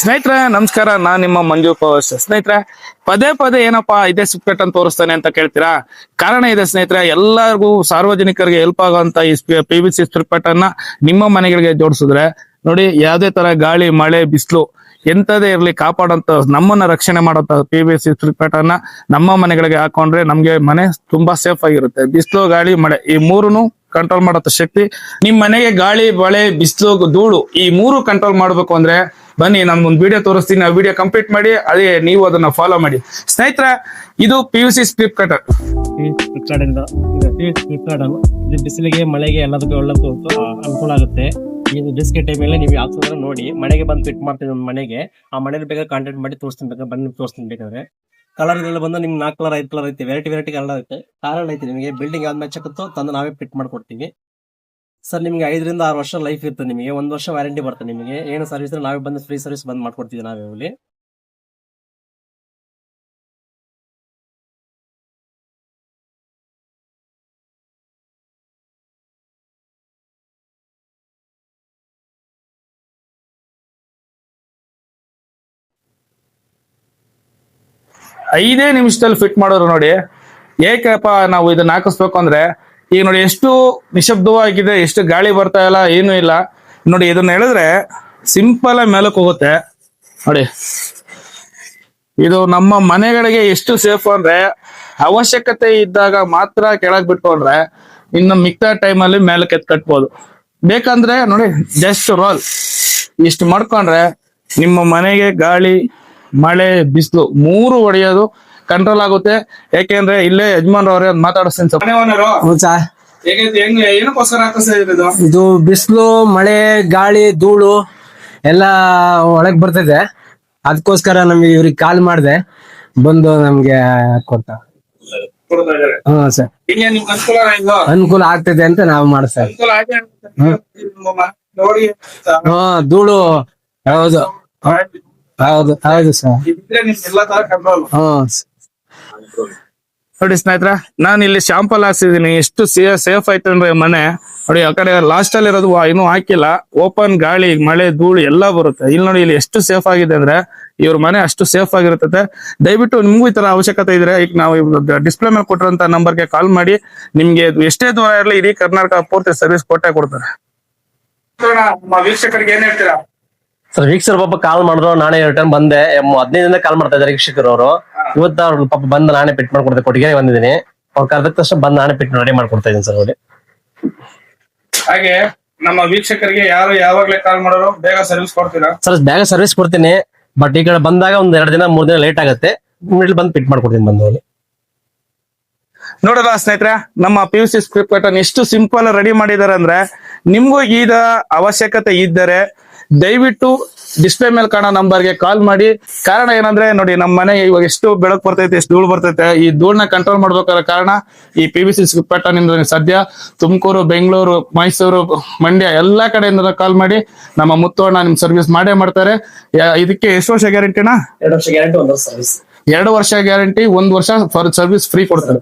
ಸ್ನೇಹಿತರೆ ನಮಸ್ಕಾರ, ನಾನ್ ನಿಮ್ಮ ಮಂಜು ಪವರ್ಸ್. ಸ್ನೇಹಿತರೆ, ಪದೇ ಪದೇ ಏನಪ್ಪಾ ಇದೇ ಸ್ವಿಫ್ಟ್ ಅಂತ ತೋರಿಸ್ತಾನೆ ಅಂತ ಕೇಳ್ತೀರಾ? ಕಾರಣ ಇದೆ ಸ್ನೇಹಿತರೆ. ಎಲ್ಲರಿಗೂ ಸಾರ್ವಜನಿಕರಿಗೆ ಹೆಲ್ಪ್ ಆಗುವಂತ ಈ PVC ಸ್ವಿಫ್ಟ್ ಅನ್ನ ನಿಮ್ಮ ಮನೆಗಳಿಗೆ ಜೋಡಿಸಿದ್ರೆ ನೋಡಿ, ಯಾವ್ದೇ ತರ ಗಾಳಿ ಮಳೆ ಬಿಸಿಲು ಎಂತದೇ ಇರ್ಲಿ ಕಾಪಾಡಂತ, ನಮ್ಮನ್ನ ರಕ್ಷಣೆ ಮಾಡೋಂತ PVC ಸ್ವಿಫ್ಟ್ ಅನ್ನ ನಮ್ಮ ಮನೆಗಳಿಗೆ ಹಾಕೊಂಡ್ರೆ ನಮ್ಗೆ ಮನೆ ತುಂಬಾ ಸೇಫ್ ಆಗಿರುತ್ತೆ. ಬಿಸಿಲು ಗಾಳಿ ಮಳೆ ಈ ಮೂರನ್ನು ಕಂಟ್ರೋಲ್ ಮಾಡೋ ಶಕ್ತಿ ನಿಮ್ ಮನೆಗೆ. ಗಾಳಿ ಮಳೆ ಬಿಸಿಲು ಧೂಳು ಈ ಮೂರು ಕಂಟ್ರೋಲ್ ಮಾಡ್ಬೇಕು ಅಂದ್ರೆ ಬನ್ನಿ, ನಾನು ಒಂದು ವಿಡಿಯೋ ತೋರಿಸ್ತೀನಿ. ಆ ವಿಡಿಯೋ ಕಂಪ್ಲೀಟ್ ಮಾಡಿ, ಅದೇ ನೀವು ಅದನ್ನ ಫಾಲೋ ಮಾಡಿ. ಸ್ನೇಹಿತರೆ, ಇದು PVC ಸ್ಟ್ರಿಪ್ ಕಟರ್. ಇದು ಬಿಸಿಲಿಗೆ ಮಳೆಗೆ ಎಲ್ಲದಕ್ಕೂ ಒಳ್ಳೆ ಅನುಕೂಲ ಆಗುತ್ತೆ. ಇದು ಬೇಸಿಗೆ ಟೈಮಲ್ಲಿ ನೀವು ಯಾವ ನೋಡಿ ಮನೆಗೆ ಬಂದು ಫಿಟ್ ಮಾಡ್ತೀನಿ. ಒಂದು ಮನೆಗೆ ಆ ಮನೇಲಿ ಬೇಕಾದ್ರೆ ಕಾಂಟ್ಯಾಕ್ಟ್ ಮಾಡಿ ತೋರಿಸ್ತೀನಿ, ಬೇಕಾದ್ರೆ ಬನ್ನಿ ತೋರಿಸ್ತೀನಿ. ಬೇಕಾದ್ರೆ ಕಲರ್ ಇದೆಲ್ಲ ಬಂದು ನಿಮ್ಗೆ 4 ಕಲರ್ 5 ಕಲರ್ ಐತೆ, ವೆರೈಟಿ ಕಲರ್ ಐತೆ. ಕಾರಣ ಐತೆ ನಿಮಗೆ ಬಿಲ್ಡಿಂಗ್ ಯಾವ್ದು ಮ್ಯಾಚ್ ಆಗುತ್ತೋ ತಂದು ನಾವೇ ಫಿಟ್ ಮಾಡ್ಕೊಡ್ತೀವಿ ಸರ್. ನಿಮಗೆ 5 ರಿಂದ 6 ವರ್ಷ ಲೈಫ್ ಇರ್ತದೆ. ನಿಮಗೆ 1 ವರ್ಷ ವ್ಯಾರಂಟಿ ಬರ್ತದೆ. ನಿಮಗೆ ಏನು ಸರ್ವಿಸ್ ನಾವೇ ಬಂದು ಫ್ರೀ ಸರ್ವಿಸ್ ಬಂದ್ ಮಾಡ್ಕೊಡ್ತೀವಿ ನಾವೇ ಇಲ್ಲಿ. ಐದೇ ನಿಮಿಷದಲ್ಲಿ ಫಿಟ್ ಮಾಡೋರು ನೋಡಿ. ಏಕಪ್ಪ ನಾವು ಇದನ್ನ ಹಾಕಿಸ್ಬೇಕು ಅಂದ್ರೆ, ಈಗ ನೋಡಿ ಎಷ್ಟು ನಿಶಬ್ದವಾಗಿದೆ, ಎಷ್ಟು ಗಾಳಿ ಬರ್ತಾ ಇಲ್ಲ, ಏನು ಇಲ್ಲ ನೋಡಿ. ಇದನ್ನ ಹೇಳಿದ್ರೆ ಸಿಂಪಲ್ ಆಗಿ ಮೇಲಕ್ಕೆ ಹೋಗುತ್ತೆ ನೋಡಿ. ಇದು ನಮ್ಮ ಮನೆಗಳಿಗೆ ಎಷ್ಟು ಸೇಫ್ ಅಂದ್ರೆ, ಅವಶ್ಯಕತೆ ಇದ್ದಾಗ ಮಾತ್ರ ಕೆಳಗ್ ಬಿಟ್ಕೊಂಡ್ರೆ ಇನ್ನು ಮಿಕ್ತ ಟೈಮಲ್ಲಿ ಮೇಲಕ್ಕೆ ಎತ್ ಕಟ್ಬೋದು. ಬೇಕಂದ್ರೆ ನೋಡಿ, ಜಸ್ಟ್ ರೋಲ್ ಇಷ್ಟು ಮಾಡ್ಕೊಂಡ್ರೆ ನಿಮ್ಮ ಮನೆಗೆ ಗಾಳಿ ಮಳೆ ಬಿಸಿಲು ಮೂರು ಹೊಡೆಯೋದು ಕಂಟ್ರೋಲ್ ಆಗುತ್ತೆ. ಯಾಕೆಂದ್ರೆ ಇಲ್ಲೇ ಯಜಮಾನ್ರವ್ರೆ ಮಾತಾಡಿಸ್ತೀನಿ. ಏನಕ್ಕೋಸ್ಕರ ಇದು ಬಿಸಿಲು ಮಳೆ ಗಾಳಿ ಧೂಳು ಎಲ್ಲ ಒಳಗ್ ಬರ್ತದೆ. ಅದಕ್ಕೋಸ್ಕರ ನಮ್ಗೆ ಇವ್ರಿಗೆ ಕಾಲ್ ಮಾಡ್ದೆ, ಬಂದು ನಮ್ಗೆ ಕೊಟ್ಟ. ಸರ್, ಅನುಕೂಲ ಆಗ್ತದೆ ಅಂತ ನಾವು ಮಾಡ್ತೇವೆ. ಧೂಳು ಹೌದು ಹೌದು ಹೌದು ಸರ್. ನೋಡಿ ಸ್ನೇಹಿತರ, ನಾನು ಇಲ್ಲಿ ಶಾಂಪಲ್ ಹಾಕ್ಸಿದೀನಿ. ಎಷ್ಟು ಸೇಫ್ ಆಯ್ತು ಅಂದ್ರೆ ಮನೆ ನೋಡಿ. ಆ ಕಡೆ ಲಾಸ್ಟ್ ಅಲ್ಲಿ ಇರೋದು ಇನ್ನೂ ಹಾಕಿಲ್ಲ, ಓಪನ್ ಗಾಳಿ ಮಳೆ ಧೂಳು ಎಲ್ಲ ಬರುತ್ತೆ. ಇಲ್ಲಿ ನೋಡಿ, ಇಲ್ಲಿ ಎಷ್ಟು ಸೇಫ್ ಆಗಿದೆ ಅಂದ್ರೆ ಇವ್ರ ಮನೆ ಅಷ್ಟು ಸೇಫ್ ಆಗಿರುತ್ತೆ. ದಯವಿಟ್ಟು ನಿಮ್ಗೂ ಈ ತರ ಅವಶ್ಯಕತೆ ಇದ್ರೆ ಈಗ ನಾವು ಡಿಸ್ಪ್ಲೇ ಮೇಲೆ ಕೊಟ್ಟಿರೋಂತ ನಂಬರ್ಗೆ ಕಾಲ್ ಮಾಡಿ, ನಿಮ್ಗೆ ಎಷ್ಟೇ ದೂರ ಇರಲಿ ಇಡೀ ಕರ್ನಾಟಕ ಪೂರ್ತಿ ಸರ್ವಿಸ್ ಕೊಟ್ಟೆ ಕೊಡ್ತಾರೆ. ವೀಕ್ಷಕರಿಗೆ ಏನ್ ಹೇಳ್ತೀರಾ ಸರ್? ವೀಕ್ಷಕರು ಪಾಪ ಕಾಲ್ ಮಾಡಿದ್ರು, ನಾನೇ ರಿಟರ್ನ್ ಬಂದೆ. 15 ಕಾಲ್ ಮಾಡ್ತಾ ಇದ್ದಾರೆ ವೀಕ್ಷಕರು ಅವರು. ಇವತ್ತು ಅವ್ರು ಪಾಪ ಬಂದು ನಾನೇ ಪಿಟ್ ಮಾಡ್ಕೊಡ್ತೆ, ಕೊಟ್ಟಿಗೆ ಬಂದಿದ್ದೀನಿ. ಅವ್ರು ಕರೆದ ತಕ್ಷಣ ಬಂದು ನಾನೇ ಪಿಟ್ ರೆಡಿ ಮಾಡ್ಕೊಡ್ತಾ ಇದ್ದೀನಿ ಸರ್ ಅವ್ರಿಗೆ. ಹಾಗೆ ನಮ್ಮ ವೀಕ್ಷಕರಿಗೆ ಯಾರು ಯಾವಾಗ್ಲೇ ಕಾಲ್ ಮಾಡೋರು ಬೇಗ ಸರ್ವಿಸ್ ಕೊಡ್ತೀರಾ? ಸರ್ ಬೇಗ ಸರ್ವಿಸ್ ಕೊಡ್ತೀನಿ, ಬಟ್ ಈ ಕಡೆ ಬಂದಾಗ ಒಂದ್ 2 ದಿನ 3 ದಿನ ಲೇಟ್ ಆಗುತ್ತೆ. ಇಲ್ಲಿ ಬಂದು ಪಿಟ್ ಮಾಡ್ಕೊಡ್ತೀನಿ ಬಂದು ಅವ್ರಿಗೆ. ನೋಡೋದ ಸ್ನೇಹಿತರೆ, ನಮ್ಮ PVC ಸ್ಟ್ರಿಪ್ ಕಟರ್ ಎಷ್ಟು ಸಿಂಪಲ್ ರೆಡಿ ಮಾಡಿದಾರೆ ಅಂದ್ರೆ, ನಿಮ್ಗೂ ಈಗ ಅವಶ್ಯಕತೆ ಇದ್ದರೆ ದಯವಿಟ್ಟು ಡಿಸ್ಪ್ಲೇ ಮೇಲೆ ಕಾಣೋ ನಂಬರ್ಗೆ ಕಾಲ್ ಮಾಡಿ. ಕಾರಣ ಏನಂದ್ರೆ ನೋಡಿ, ನಮ್ಮ ಮನೆ ಇವಾಗ ಎಷ್ಟು ಬೆಳಕು ಬರ್ತೈತೆ, ಎಷ್ಟು ಧೂಳು ಬರ್ತೈತೆ. ಈ ಧೂಳನ್ನ ಕಂಟ್ರೋಲ್ ಮಾಡ್ಬೇಕಾದ ಕಾರಣ ಈ PVC ಸ್ಟ್ರಿಪ್ ಕಟರ್ ನಿಂದ ಸದ್ಯ ತುಮಕೂರು, ಬೆಂಗಳೂರು, ಮೈಸೂರು, ಮಂಡ್ಯ ಎಲ್ಲಾ ಕಡೆಯಿಂದ ಕಾಲ್ ಮಾಡಿ. ನಮ್ಮ ಮುತ್ತೋಣ ನಿಮ್ ಸರ್ವಿಸ್ ಮಾಡೇ ಮಾಡ್ತಾರೆ. ಇದಕ್ಕೆ ಎಷ್ಟು ವರ್ಷ ಗ್ಯಾರಂಟಿನಾ? 2 ವರ್ಷ ಗ್ಯಾರಂಟಿ, 1 ವರ್ಷ ಸರ್ವಿಸ್. 2 ವರ್ಷ ಗ್ಯಾರಂಟಿ, 1 ವರ್ಷ ಫಾರ್ ಸರ್ವಿಸ್ ಫ್ರೀ ಕೊಡ್ತಾರೆ.